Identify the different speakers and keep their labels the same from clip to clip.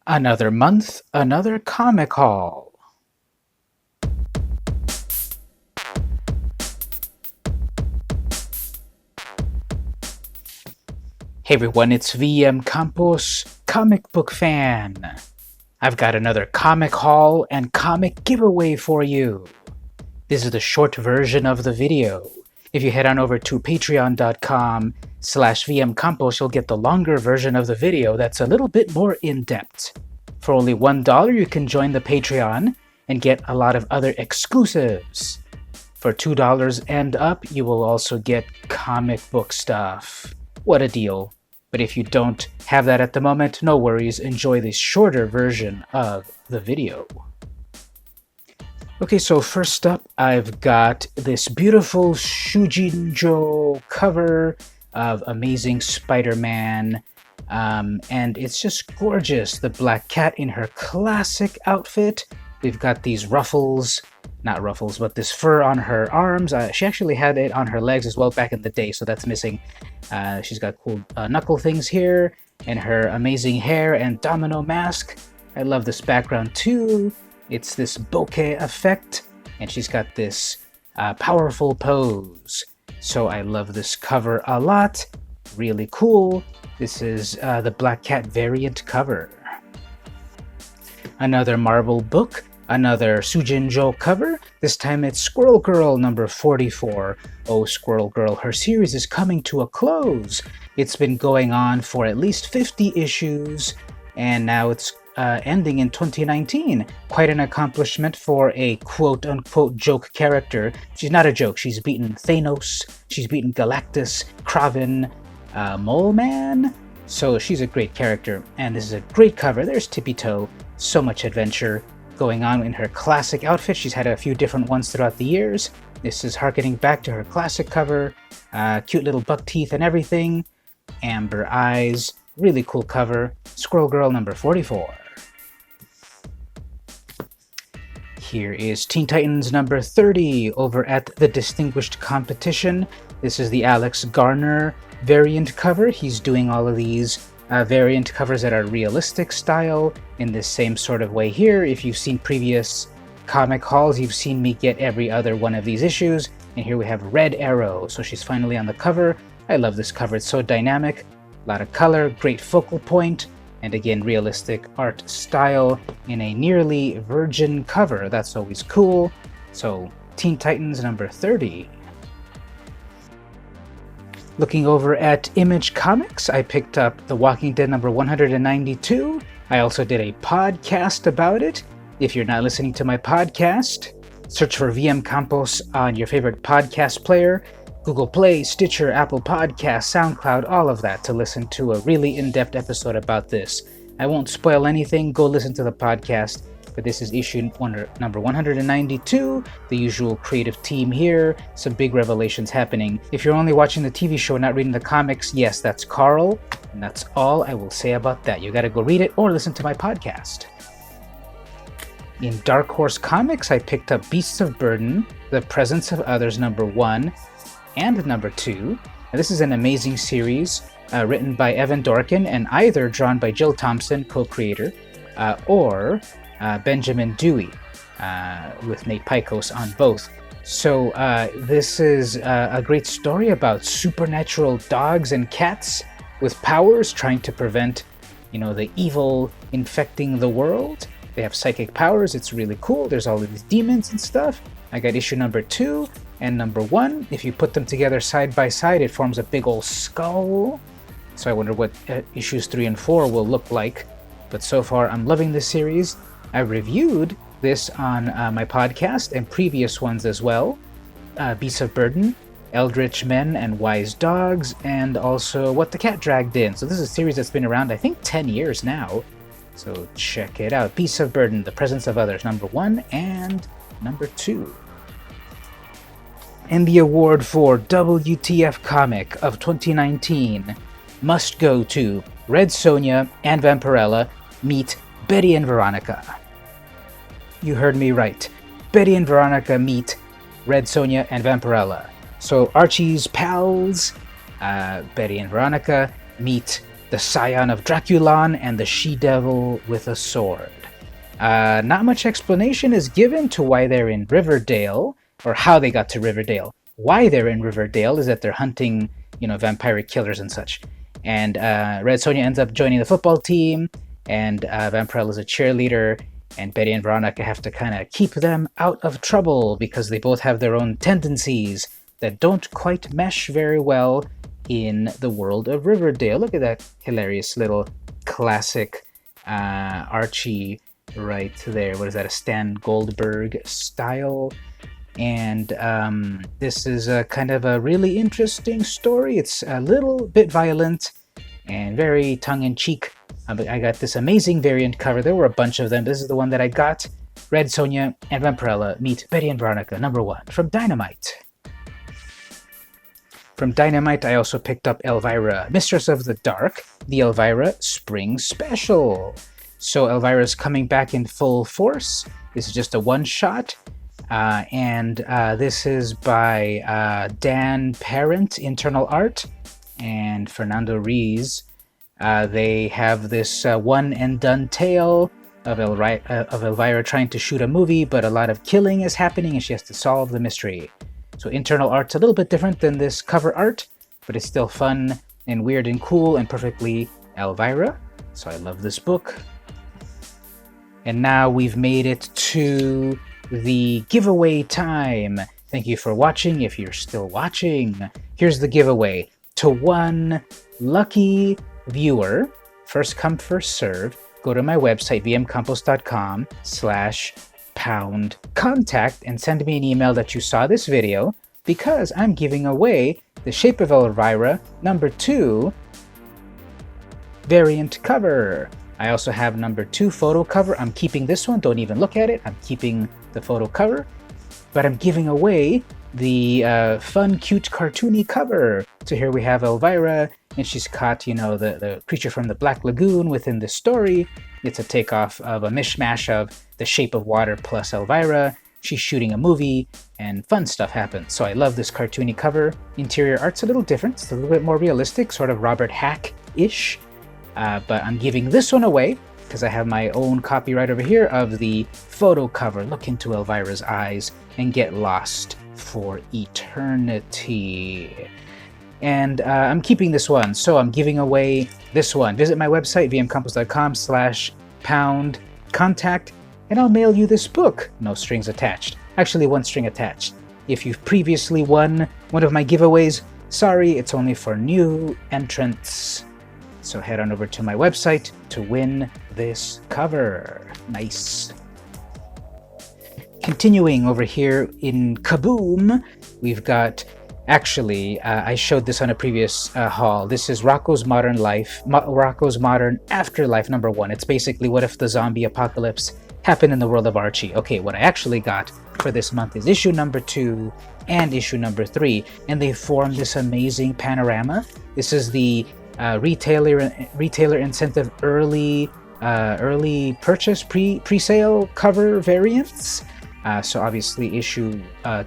Speaker 1: Another month, another comic haul. Hey everyone, it's VM Campos, comic book fan. I've got another comic haul and comic giveaway for you. This is the short version of the video. If you head on over to patreon.com/vmcampos, you'll get the longer version of the video that's a little bit more in-depth. For only $1, you can join the Patreon and get a lot of other exclusives. For $2 and up, you will also get comic book stuff. What a deal. But if you don't have that at the moment, no worries, enjoy the shorter version of the video. Okay, so first up, I've got this beautiful Shujinjo cover of Amazing Spider-Man, and it's just gorgeous. The Black Cat in her classic outfit. We've got these ruffles, not ruffles, but this fur on her arms. She actually had it on her legs as well back in the day, so that's missing. She's got cool knuckle things here, and her amazing hair and domino mask. I love this background too. It's this bokeh effect, and she's got this powerful pose. So I love this cover a lot. Really cool. This is the Black Cat variant cover. Another Marvel book, another Shujinjo cover. This time it's Squirrel Girl number 44. Oh, Squirrel Girl, her series is coming to a close. It's been going on for at least 50 issues, and now it's ending in 2019. Quite an accomplishment for a quote-unquote joke character. She's not a joke. She's beaten Thanos, she's beaten Galactus, Kraven, Mole Man. So she's a great character, and this is a great cover. There's Tippy Toe. So much adventure going on in her classic outfit. She's had a few different ones throughout the years. This is harkening back to her classic cover. Cute little buck teeth and everything. Amber eyes. Really cool cover. Squirrel Girl number 44. Here is Teen Titans number 30 over at the Distinguished Competition. This is the Alex Garner variant cover. He's doing all of these variant covers that are realistic style in this same sort of way here. If you've seen previous comic hauls, you've seen me get every other one of these issues. And here we have Red Arrow. So she's finally on the cover. I love this cover. It's so dynamic. A lot of color, great focal point. And again, realistic art style in a nearly virgin cover. That's always cool. So, Teen Titans number 30. Looking over at Image Comics, I picked up The Walking Dead number 192. I also did a podcast about it. If you're not listening to my podcast, search for VM Campos on your favorite podcast player. Google Play, Stitcher, Apple Podcasts, SoundCloud, all of that to listen to a really in-depth episode about this. I won't spoil anything, go listen to the podcast, but this is issue number 192, the usual creative team here, some big revelations happening. If you're only watching the TV show, not reading the comics, yes, that's Carl, and that's all I will say about that. You gotta go read it or listen to my podcast. In Dark Horse Comics, I picked up Beasts of Burden, The Presence of Others number 1, and number 2. Now, this is an amazing series written by Evan Dorkin and either drawn by Jill Thompson, co-creator, or Benjamin Dewey with Nate Picos on both. So this is a great story about supernatural dogs and cats with powers trying to prevent, the evil infecting the world. They have psychic powers. It's really cool. There's all of these demons and stuff. I got issue number 2 and number 1. If you put them together side by side, it forms a big old skull. So I wonder what issues 3 and 4 will look like. But so far, I'm loving this series. I reviewed this on my podcast and previous ones as well. Beasts of Burden, Eldritch Men and Wise Dogs, and also What the Cat Dragged In. So this is a series that's been around, I think, 10 years now. So check it out. Beasts of Burden, The Presence of Others, number 1 and number 2. And the award for WTF Comic of 2019 must go to Red Sonja and Vampirella meet Betty and Veronica. You heard me right. Betty and Veronica meet Red Sonja and Vampirella. So Archie's pals, Betty and Veronica, meet the scion of Draculon, and the she-devil with a sword. Not much explanation is given to why they're in Riverdale, or how they got to Riverdale. Why they're in Riverdale is that they're hunting, vampiric killers and such. And Red Sonja ends up joining the football team, and Vampirella is a cheerleader, and Betty and Veronica have to kind of keep them out of trouble because they both have their own tendencies that don't quite mesh very well in the world of Riverdale. Look at that hilarious little classic Archie right there. What is that, a Stan Goldberg style? And this is a kind of a really interesting story. It's a little bit violent and very tongue-in-cheek. I got this amazing variant cover. There were a bunch of them. This is the one that I got. Red Sonja and Vampirella meet Betty and Veronica, number 1, from Dynamite. From Dynamite, I also picked up Elvira, Mistress of the Dark, the Elvira Spring Special. So Elvira's coming back in full force. This is just a one-shot. And this is by Dan Parent, internal art, and Fernando Ruiz. They have this one-and-done tale of Elvira trying to shoot a movie, but a lot of killing is happening, and she has to solve the mystery. So internal art's a little bit different than this cover art, but it's still fun and weird and cool and perfectly Elvira. So I love this book. And now we've made it to the giveaway time. Thank you for watching. If you're still watching, here's the giveaway. To one lucky viewer, first come, first serve, go to my website, vmcampos.com/contact and send me an email that you saw this video, because I'm giving away the Shape of Elvira number 2 variant cover. I also have number 2 photo cover. I'm keeping this one. Don't even look at it. I'm keeping the photo cover. But I'm giving away the fun, cute, cartoony cover. So here we have Elvira, and she's caught, the creature from the Black Lagoon within the story. It's a takeoff of a mishmash of The Shape of Water plus Elvira. She's shooting a movie, and fun stuff happens. So I love this cartoony cover. Interior art's a little different. It's a little bit more realistic, sort of Robert Hack-ish. But I'm giving this one away because I have my own copy right over here of the photo cover. Look into Elvira's eyes and get lost for eternity. And I'm keeping this one, so I'm giving away this one. Visit my website, vmcampos.com/contact, and I'll mail you this book. No strings attached. Actually, one string attached. If you've previously won one of my giveaways, sorry, it's only for new entrants. So head on over to my website to win this cover. Nice. Continuing over here in Kaboom, we've got, I showed this on a previous haul. This is Rocko's Modern Afterlife number 1. It's basically what if the zombie apocalypse happened in the world of Archie. Okay, what I actually got for this month is issue number 2 and issue number 3, and they form this amazing panorama. This is the retailer incentive early purchase pre-sale cover variants. So obviously issue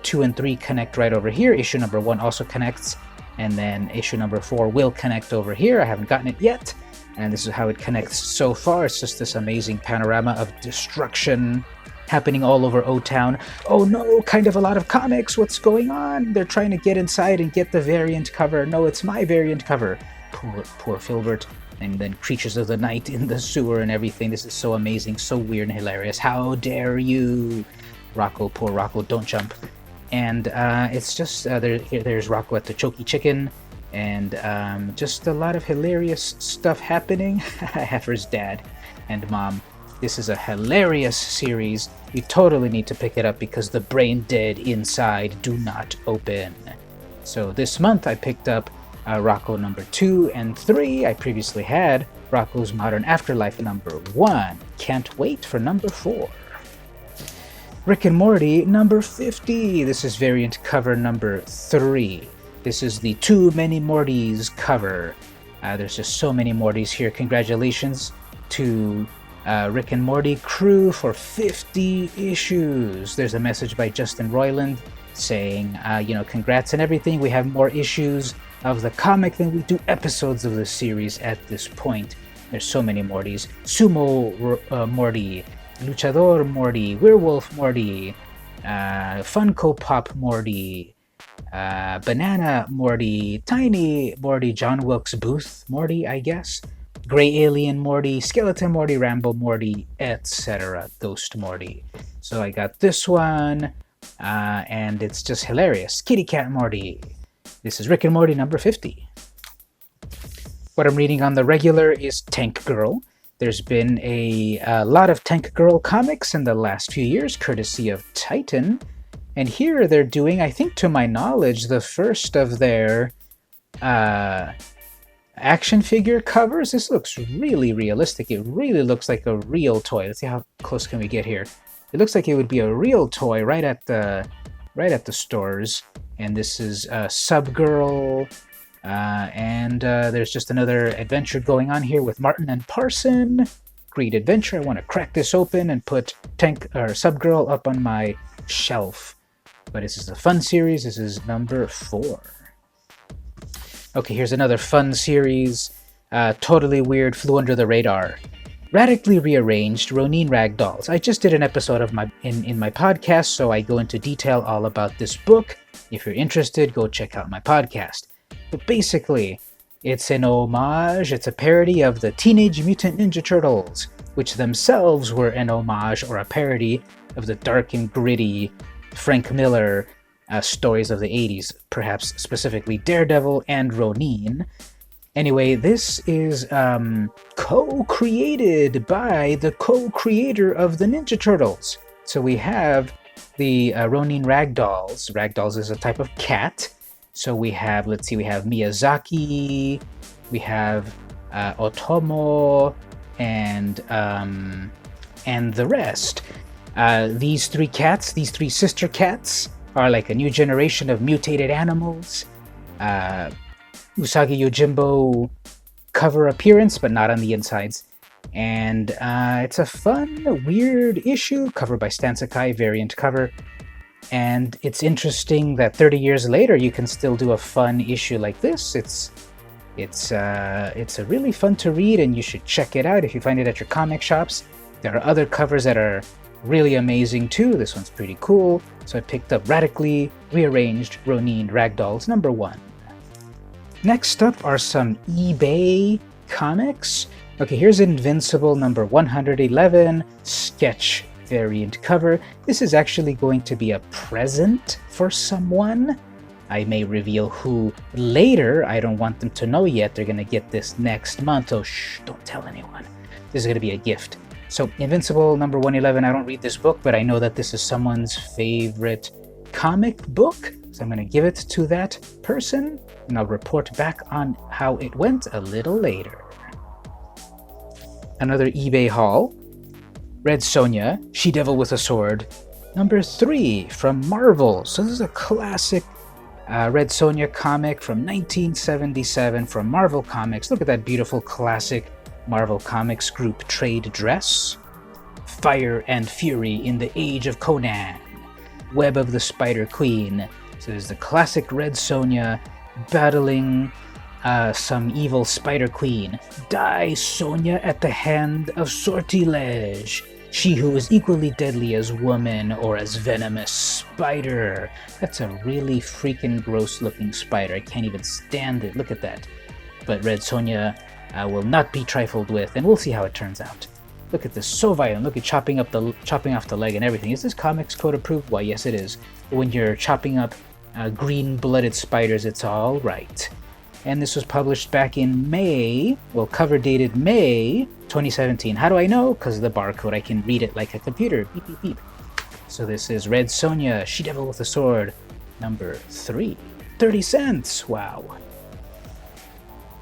Speaker 1: 2 and 3 connect right over here. Issue number 1 also connects, and then issue number 4 will connect over here. I haven't gotten it yet, and this is how it connects so far. It's just this amazing panorama of destruction happening all over O-Town. Oh no, kind of a lot of comics. What's going on? They're trying to get inside and get the variant cover. No, it's my variant cover. Poor Filbert. And then Creatures of the Night in the sewer and everything. This is so amazing, so weird and hilarious. How dare you? Rocko, poor Rocko, don't jump. And it's just, there's Rocko at the Choky Chicken, and just a lot of hilarious stuff happening. Heifer's dad and mom. This is a hilarious series. You totally need to pick it up because the brain dead inside do not open. So this month I picked up Rocko number 2 and 3. I previously had Rocko's Modern Afterlife number 1. Can't wait for number 4. Rick and Morty number 50. This is variant cover number 3. This is the Too Many Mortys cover. There's just so many Mortys here. Congratulations to Rick and Morty crew for 50 issues. There's a message by Justin Roiland saying, congrats and everything. We have more issues of the comic, then we do episodes of the series at this point. There's so many Mortys. Sumo Morty, Luchador Morty, Werewolf Morty, Funko Pop Morty, Banana Morty, Tiny Morty, John Wilkes Booth Morty, I guess, Gray Alien Morty, Skeleton Morty, Rambo Morty, etc. Ghost Morty. So I got this one, and it's just hilarious. Kitty Cat Morty. This is Rick and Morty number 50. What I'm reading on the regular is Tank Girl. There's been a lot of Tank Girl comics in the last few years, courtesy of Titan. And here they're doing, I think to my knowledge, the first of their action figure covers. This looks really realistic. It really looks like a real toy. Let's see how close can we get here. It looks like it would be a real toy right at the stores. And this is Subgirl. And there's just another adventure going on here with Martin and Parson. Great adventure. I want to crack this open and put Subgirl up on my shelf. But this is a fun series. This is number 4. Okay, here's another fun series. Totally weird, flew under the radar. Radically rearranged Ronin Ragdolls. I just did an episode of in my podcast, so I go into detail all about this book. If you're interested, go check out my podcast. But basically, it's an homage, it's a parody of the Teenage Mutant Ninja Turtles, which themselves were an homage or a parody of the dark and gritty Frank Miller stories of the 80s, perhaps specifically Daredevil and Ronin. Anyway, this is co-created by the co-creator of the Ninja Turtles. So we have the Ronin Ragdolls. Ragdolls is a type of cat. So we have, we have Miyazaki, we have Otomo, and the rest. These three sister cats, are like a new generation of mutated animals. Usagi Yojimbo cover appearance, but not on the insides. And it's a fun, weird issue, covered by Stan Sakai, variant cover. And it's interesting that 30 years later, you can still do a fun issue like this. It's a really fun to read, and you should check it out if you find it at your comic shops. There are other covers that are really amazing too. This one's pretty cool. So I picked up Radically Rearranged Ronin Ragdolls number 1. Next up are some eBay comics. Okay, here's Invincible number 111, sketch variant cover. This is actually going to be a present for someone. I may reveal who later. I don't want them to know yet. They're going to get this next month. Oh, shh, don't tell anyone. This is going to be a gift. So Invincible number 111, I don't read this book, but I know that this is someone's favorite comic book. So I'm going to give it to that person, and I'll report back on how it went a little later. Another eBay haul. Red Sonja, She-Devil with a Sword, number 3 from Marvel. So this is a classic Red Sonja comic from 1977 from Marvel Comics. Look at that beautiful classic Marvel Comics group trade dress. Fire and Fury in the Age of Conan. Web of the Spider Queen. So there's the classic Red Sonja battling some evil Spider Queen. Die Sonja at the hand of Sortilege. She who is equally deadly as woman or as venomous spider. That's a really freaking gross looking spider. I can't even stand it. Look at that. But Red Sonja will not be trifled with, and we'll see how it turns out. Look at this, so violent. Look at chopping off the leg and everything. Is this Comics Code approved? Why, yes it is. When you're chopping up green-blooded spiders, it's all right. And this was published back in May, well, cover dated May 2017. How do I know? Because of the barcode. I can read it like a computer. Beep, beep, beep. So this is Red Sonja, She-Devil with a Sword, number 3. 30 cents. Wow.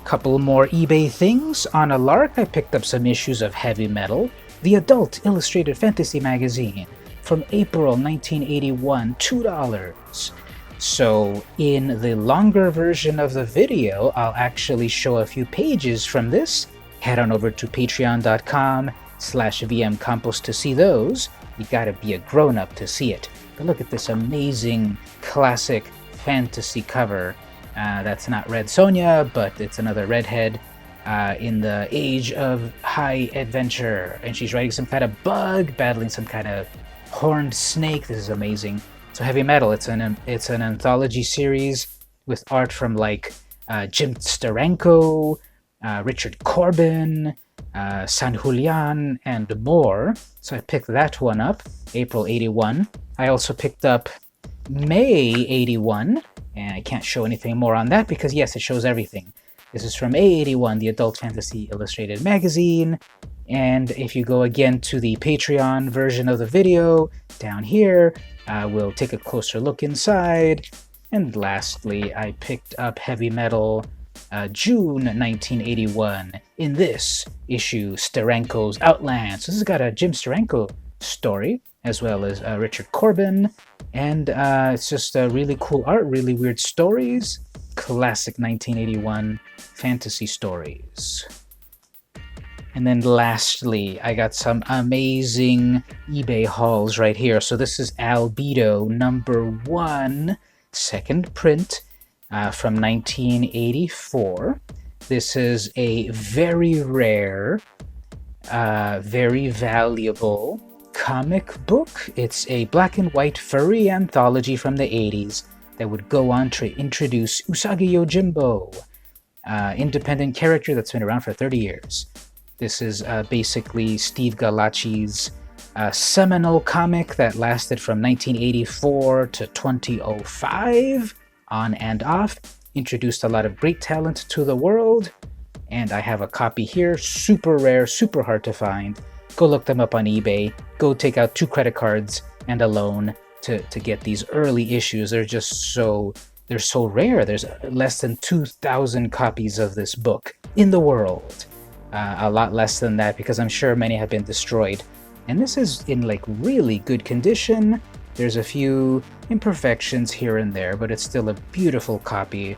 Speaker 1: Couple more eBay things. On a lark, I picked up some issues of Heavy Metal, the adult illustrated fantasy magazine from April 1981, $2. So in the longer version of the video, I'll actually show a few pages from this. Head on over to patreon.com/vmcampos to see those. You gotta be a grown-up to see it. But look at this amazing classic fantasy cover. That's not Red Sonja, but it's another redhead in the age of high adventure. And she's riding some kind of bug, battling some kind of horned snake. This is amazing. So Heavy Metal, it's an anthology series with art from like Jim Steranko, Richard Corbin, San Julian, and more. So I picked that one up, April 81. I also picked up May 81, and I can't show anything more on that because, yes, it shows everything. This is from A81, the Adult Fantasy Illustrated magazine. And if you go again to the Patreon version of the video, down here, we'll take a closer look inside. And lastly, I picked up Heavy Metal June 1981 in this issue, Steranko's Outland. So this has got a Jim Steranko story, as well as Richard Corbin, and it's just really cool art, really weird stories, classic 1981 fantasy stories. And then lastly, I got some amazing eBay hauls right here. So this is Albedo #1, second print, from 1984. This is a very rare, very valuable comic book. It's a black and white furry anthology from the 80s that would go on to introduce Usagi Yojimbo, independent character that's been around for 30 years. This is basically Steve Gallacci's seminal comic that lasted from 1984 to 2005, on and off, introduced a lot of great talent to the world, and I have a copy here, super rare, super hard to find. Go look them up on eBay, go take out 2 credit cards and a loan to get these early issues. They're so rare. There's less than 2,000 copies of this book in the world. A lot less than that because I'm sure many have been destroyed. And this is in like really good condition. There's a few imperfections here and there, but it's still a beautiful copy.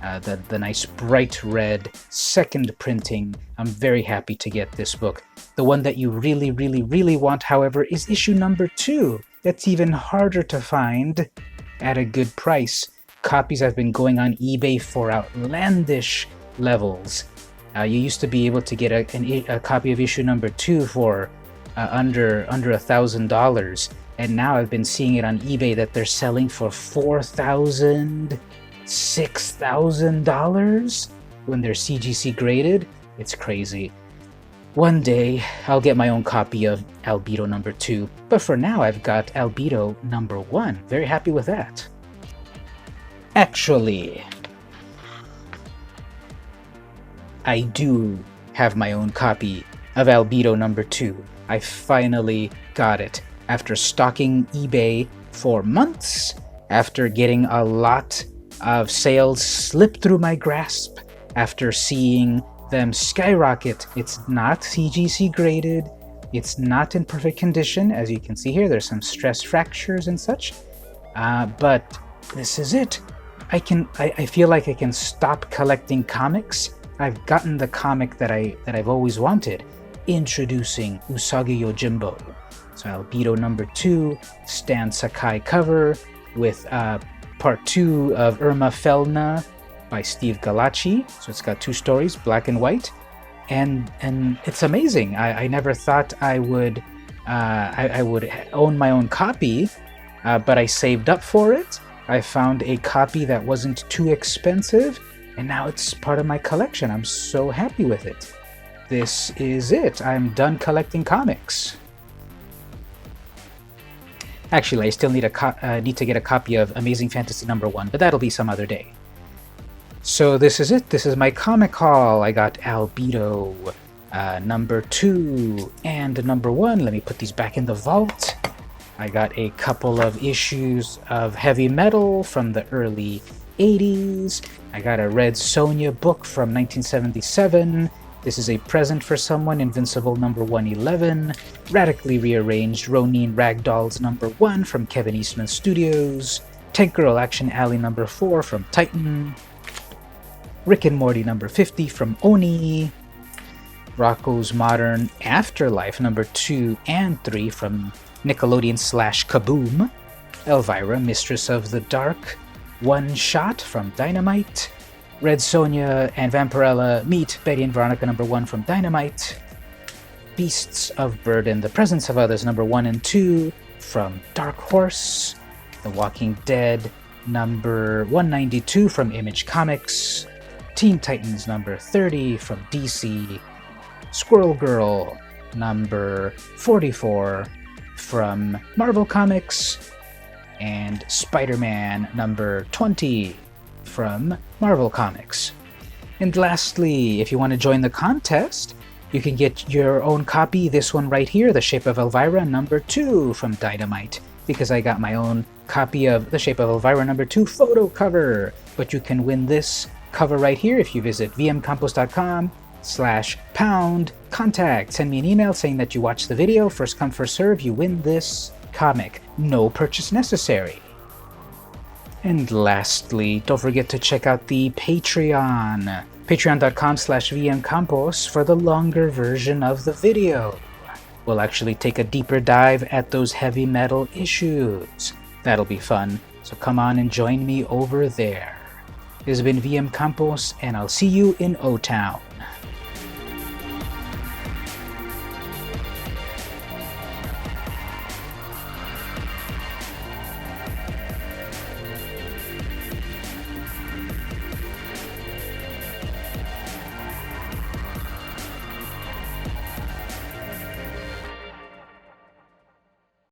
Speaker 1: The nice bright red second printing. I'm very happy to get this book. The one that you really, really, really want, however, is issue #2. That's even harder to find at a good price. Copies have been going on eBay for outlandish levels. You used to be able to get a copy of issue #2 for under $1,000, and now I've been seeing it on eBay that they're selling for $4,000, $6,000 when they're CGC graded. It's crazy. One day I'll get my own copy of Albedo #2, but for now I've got Albedo #1. Very happy with that. Actually, I do have my own copy of Albedo #2. I finally got it after stalking eBay for months, after getting a lot of sales slip through my grasp, after seeing them skyrocket. It's not CGC graded, it's not in perfect condition. As you can see here, there's some stress fractures and such, but this is it. I feel like I can stop collecting comics. I've gotten the comic that I've always wanted, introducing Usagi Yojimbo. So Albedo #2, Stan Sakai cover with part 2 of Irma Felna by Steve Gallacci. So it's got 2 stories, black and white, and it's amazing. I never thought I would own my own copy, but I saved up for it. I found a copy that wasn't too expensive, and now it's part of my collection. I'm so happy with it. This is it. I'm done collecting comics. Actually, I still need to get a copy of Amazing Fantasy #1, but that'll be some other day. So this is it. This is my comic haul. I got Albedo #2 and #1. Let me put these back in the vault. I got a couple of issues of Heavy Metal from the early 80s. I got a Red Sonja book from 1977. This is a present for someone, Invincible #111. Radically Rearranged Ronin Ragdolls #1 from Kevin Eastman Studios. Tank Girl Action Alley #4 from Titan. Rick and Morty #50 from Oni. Rocko's Modern Afterlife #2 and 3 from Nickelodeon /Kaboom. Elvira, Mistress of the Dark One Shot from Dynamite. Red Sonja and Vampirella meet Betty and Veronica number 1 from Dynamite. Beasts of Burden, The Presence of Others number 1 and 2 from Dark Horse. The Walking Dead number 192 from Image Comics. Teen Titans number 30 from DC. Squirrel Girl number 44 from Marvel Comics. And Spider-Man number 20 from Marvel Comics. And lastly, if you want to join the contest, you can get your own copy, this one right here, The Shape of Elvira number 2 from Dynamite, because I got my own copy of The Shape of Elvira number 2 photo cover. But you can win this cover right here if you visit vmcampos.com/pound contact. Send me an email saying that you watched the video. First come, first serve, you win this comic. No purchase necessary. And lastly, don't forget to check out the Patreon. Patreon.com/vmcampos for the longer version of the video. We'll actually take a deeper dive at those heavy metal issues. That'll be fun, so come on and join me over there. This has been VM Campos, and I'll see you in O-Town.